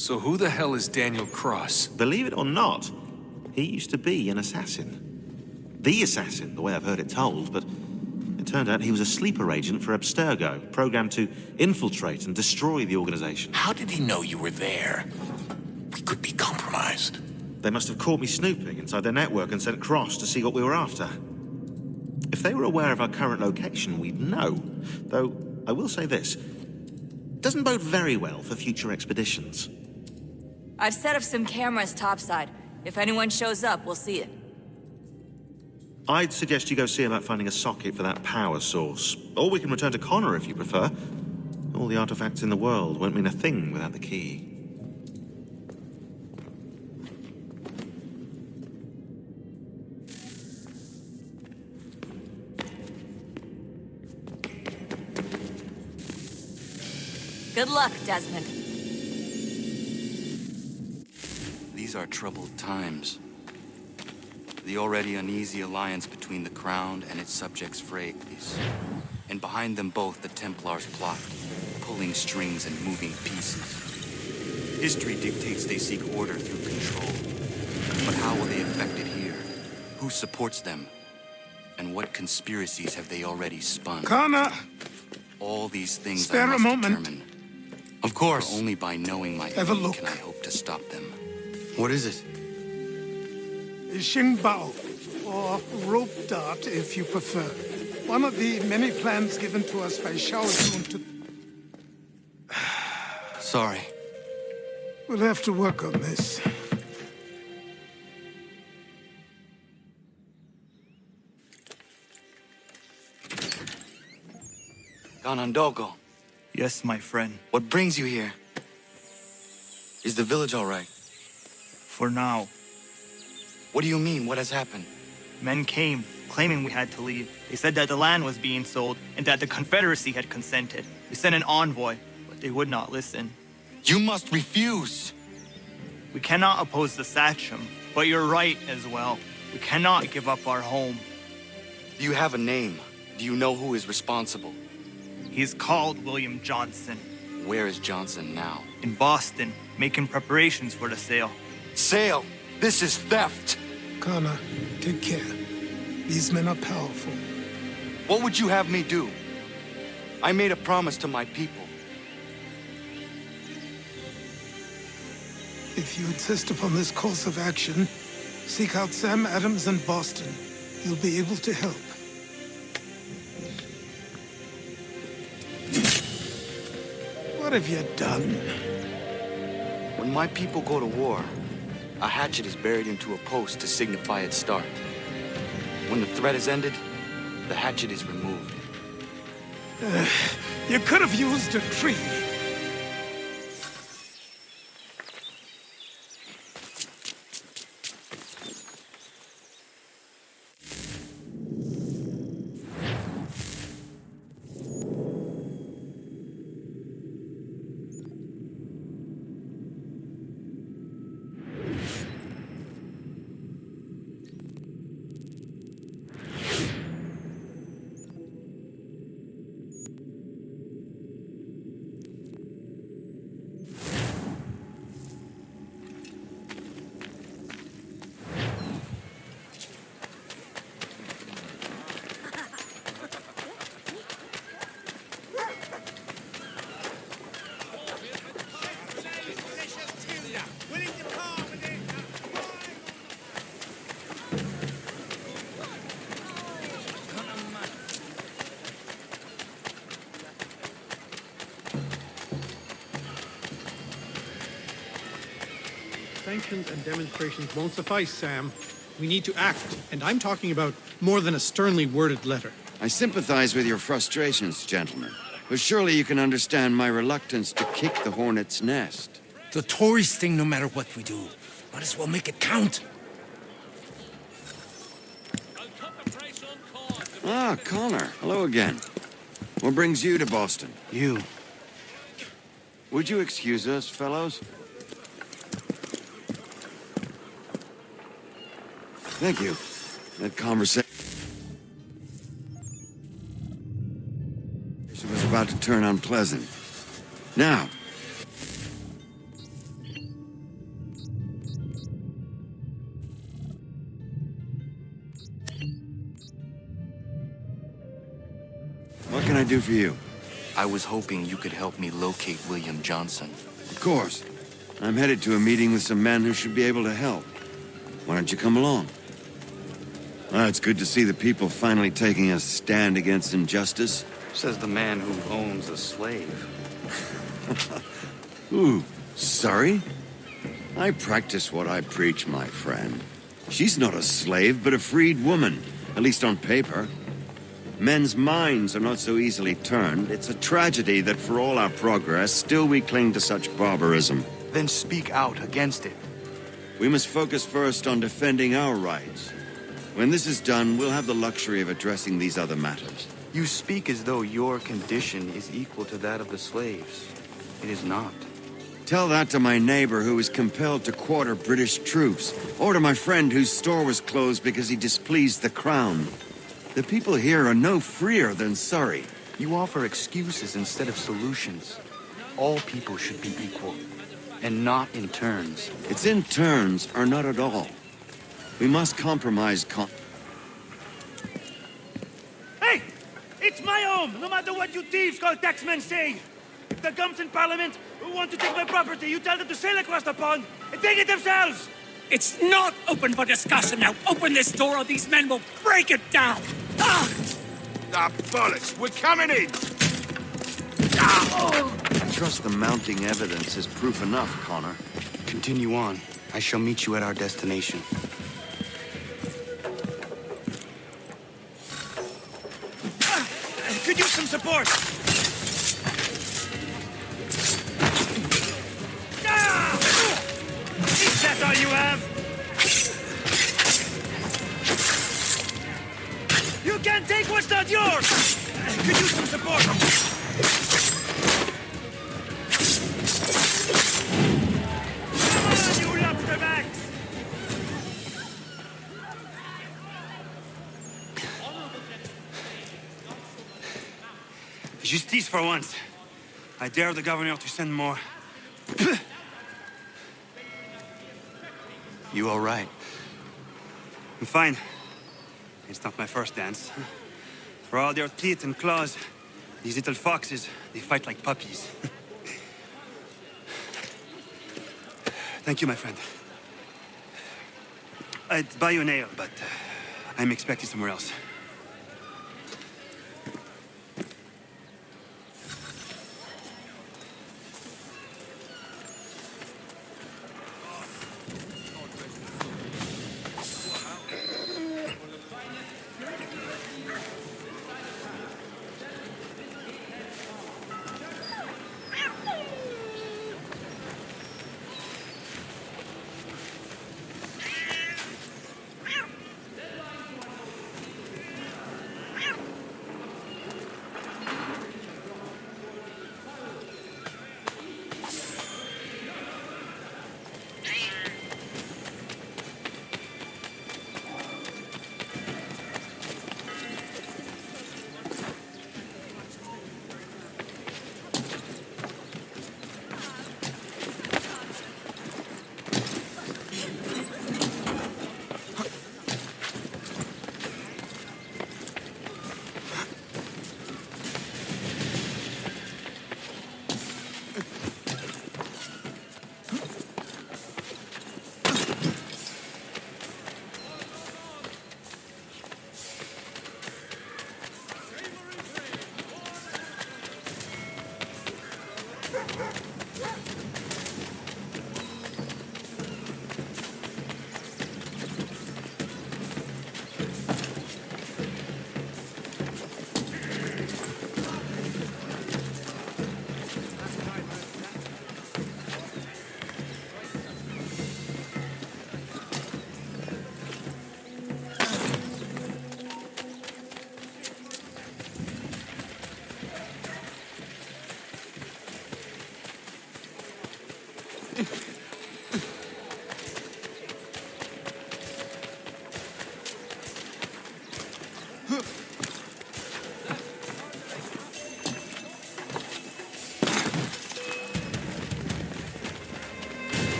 So who the hell is Daniel Cross? Believe it or not, he used to be an assassin. The assassin, the way I've heard it told, but it turned out he was a sleeper agent for Abstergo, programmed to infiltrate and destroy the organization. How did he know you were there? We could be compromised. They must have caught me snooping inside their network and sent Cross to see what we were after. If they were aware of our current location, we'd know. Though, I will say this. Doesn't bode very well for future expeditions. I've set up some cameras topside. If anyone shows up, we'll see it. I'd suggest you go see about finding a socket for that power source. Or we can return to Connor if you prefer. All the artifacts in the world won't mean a thing without the key. Good luck, Desmond. These are troubled times. The already uneasy alliance between the Crown and its subjects frays. And behind them both the Templars plot, pulling strings and moving pieces. History dictates they seek order through control. But how will they affect it here? Who supports them? And what conspiracies have they already spun? Connor! All these things Spare I must a moment. determine. Of course. Only by knowing my Have a enemy look. can I hope to stop them. What is it? Xingbao, or rope dart if you prefer. One of the many plans given to us by Shao Yun to... Sorry. We'll have to work on this. Ganondogo, Yes, my friend. what brings you here? Is the village all right? For now, What do you mean? What has happened? men came, claiming we had to leave. They said that the land was being sold and that the Confederacy had consented. We sent an envoy, but they would not listen. You must refuse! We cannot oppose the Sachem, but you're right as well. We cannot give up our home. Do you have a name? Do you know who is responsible? He's called William Johnson, Where is Johnson now? in Boston, making preparations for the sale. Sale! This is theft! Connor, take care. These men are powerful. What would you have me do? I made a promise to my people. If you insist upon this course of action, seek out Sam Adams in Boston. He'll be able to help. What have you done? When my people go to war, a hatchet is buried into a post to signify its start. When the threat is ended, the hatchet is removed. You could have used a tree. Sanctions and demonstrations won't suffice, Sam. We need to act, and I'm talking about more than a sternly worded letter. I sympathize with your frustrations, gentlemen. But surely you can understand my reluctance to kick the hornet's nest. The Tories thing, no matter what we do, might as well make it count. Ah, Connor. Hello again. What brings you to Boston? You. Would you excuse us, fellows? Thank you. That conversation was about to turn unpleasant. Now, do for you? I was hoping you could help me locate William Johnson. Of course. I'm headed to a meeting with some men who should be able to help. Why don't you come along? It's good to see the people finally taking a stand against injustice. Says the man who owns a slave. Ooh, sorry? I practice what I preach, my friend. She's not a slave, but a freed woman, at least on paper. Men's minds are not so easily turned. It's a tragedy that for all our progress, still we cling to such barbarism. Then speak out against it. We must focus first on defending our rights. When this is done, we'll have the luxury of addressing these other matters. You speak as though your condition is equal to that of the slaves. It is not. Tell that to my neighbor who was compelled to quarter British troops, or to my friend whose store was closed because he displeased the crown. The people here are no freer than Surrey. You offer excuses instead of solutions. All people should be equal, and not in turns. It's in turns, or not at all. We must compromise Hey! It's my home, no matter what you thieves called taxmen say! If the gums in Parliament want to take my property, you tell them to sail across the pond and take it themselves! It's not open for discussion now. Open this door or these men will break it down. Ah! Ah, bollocks! We're coming in! I trust the mounting evidence is proof enough, Connor. Continue on. I shall meet you at our destination. Could use some support! Is that all you have? You can't take what's not yours! Could use some support! Come on, you lobsterbacks! Justice for once. I dare the governor to send more. You all right? I'm fine. It's not my first dance. For all their teeth and claws, these little foxes, they fight like puppies. Thank you, my friend. I'd buy you an ale, but I'm expecting somewhere else.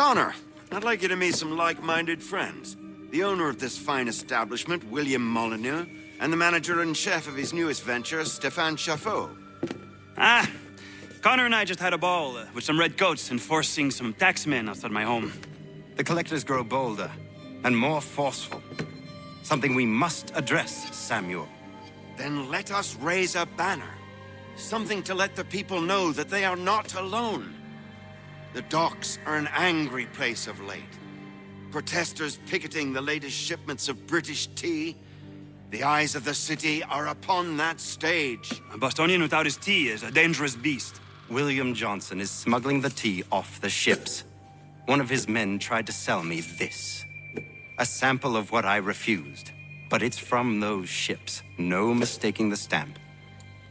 Connor, I'd like you to meet some like-minded friends. The owner of this fine establishment, William Molyneux, and the manager and chef of his newest venture, Stéphane Chaffeau. Ah, Connor and I just had a ball with some red coats enforcing some taxmen outside my home. The collectors grow bolder and more forceful. Something we must address, Samuel. Then let us raise a banner. Something to let the people know that they are not alone. The docks are an angry place of late. Protesters picketing the latest shipments of British tea. The eyes of the city are upon that stage. A Bostonian without his tea is a dangerous beast. William Johnson is smuggling the tea off the ships. One of his men tried to sell me this. A sample of what I refused. But it's from those ships. No mistaking the stamp.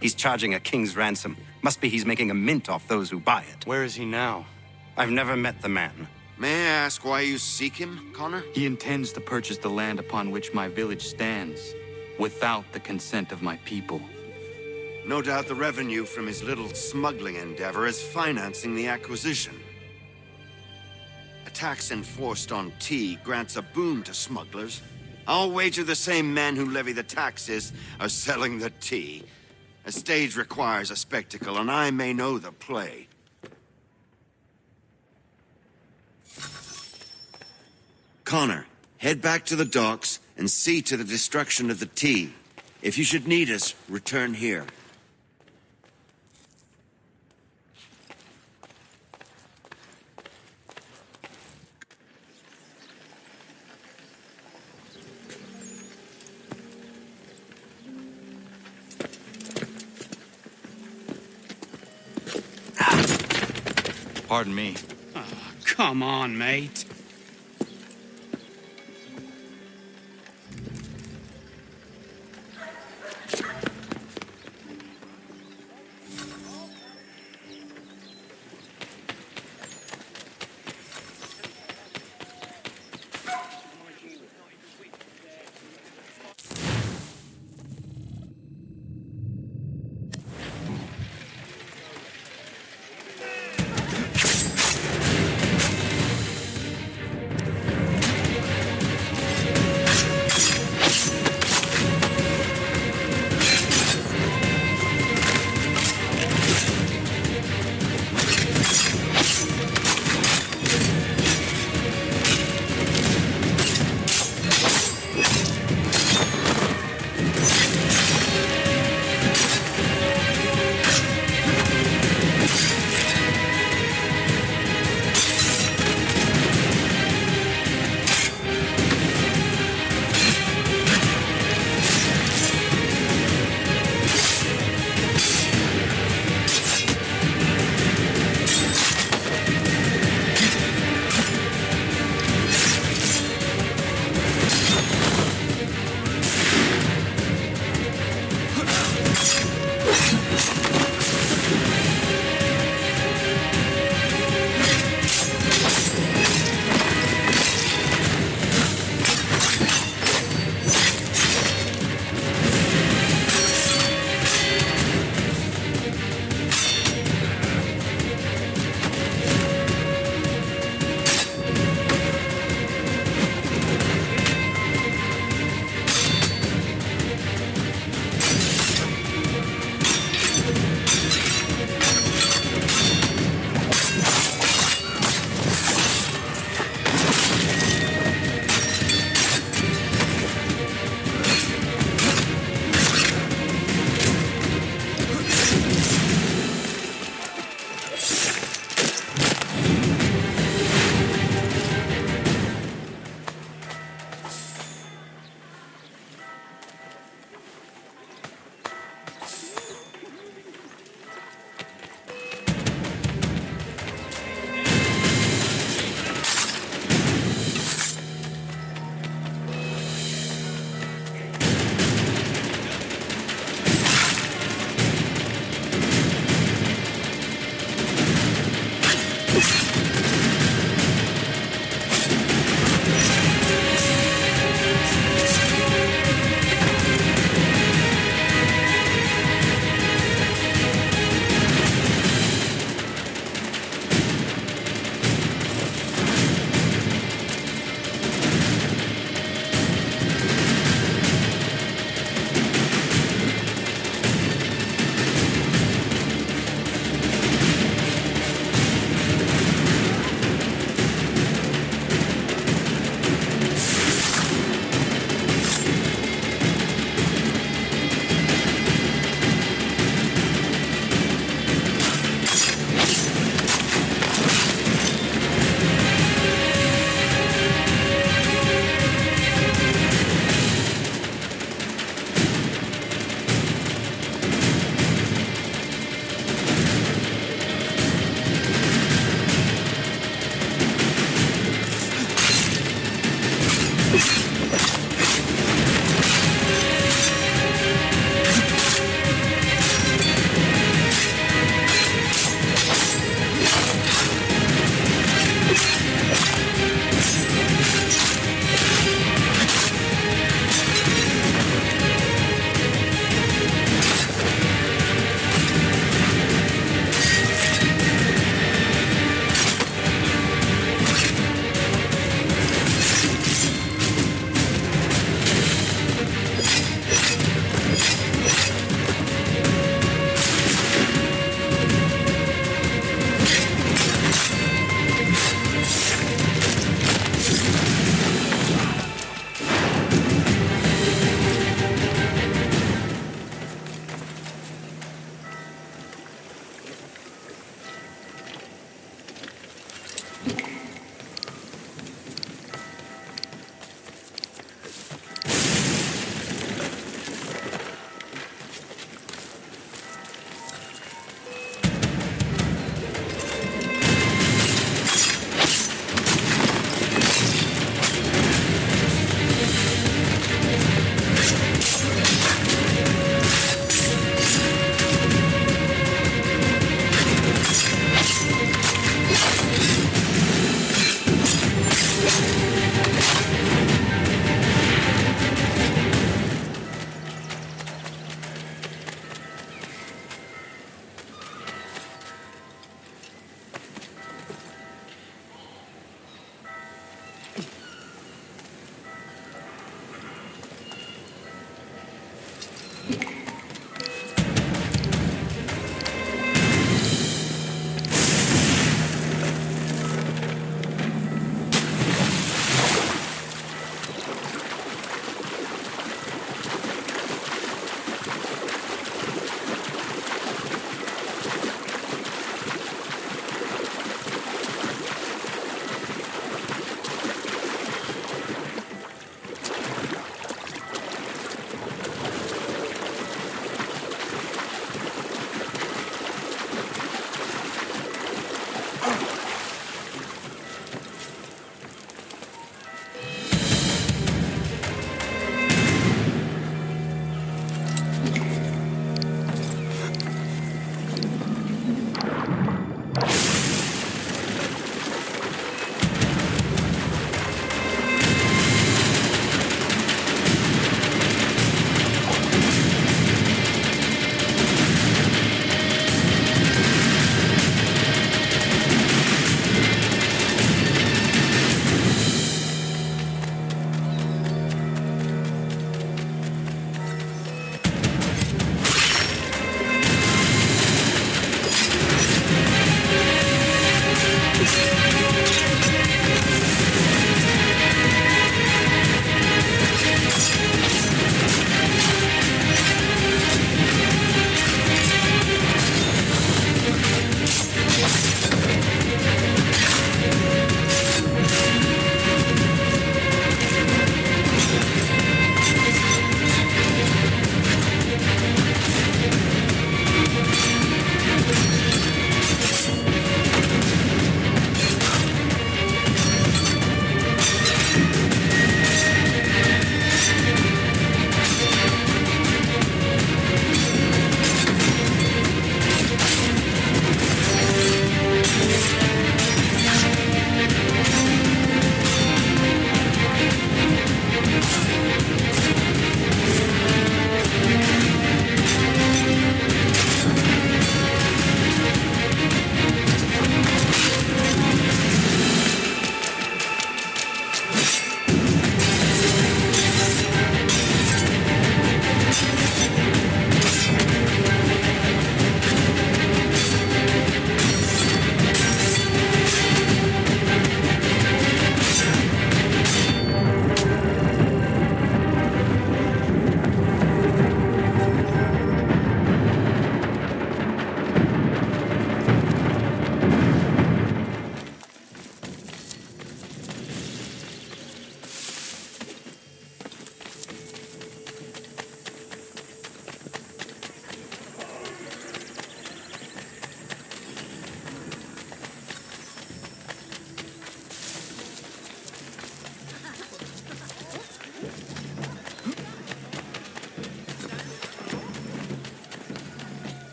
He's charging a king's ransom. Must be he's making a mint off those who buy it. Where is he now? I've never met the man. May I ask why you seek him, Connor? He intends to purchase the land upon which my village stands, without the consent of my people. No doubt the revenue from his little smuggling endeavor is financing the acquisition. A tax enforced on tea grants a boon to smugglers. I'll wager the same men who levy the taxes are selling the tea. A stage requires a spectacle, and I may know the play. Connor, head back to the docks and see to the destruction of the tea. If you should need us, return here. Pardon me. Oh, come on, mate.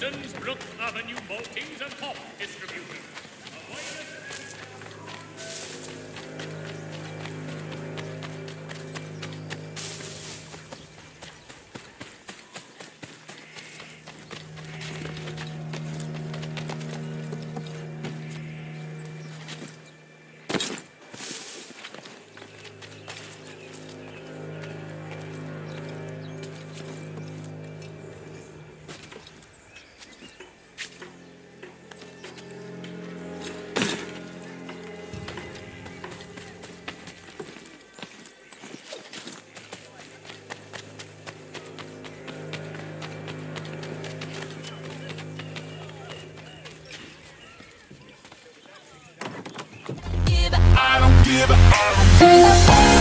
Robinson's, Brook Avenue Maltings and Pop Distribution. I don't give a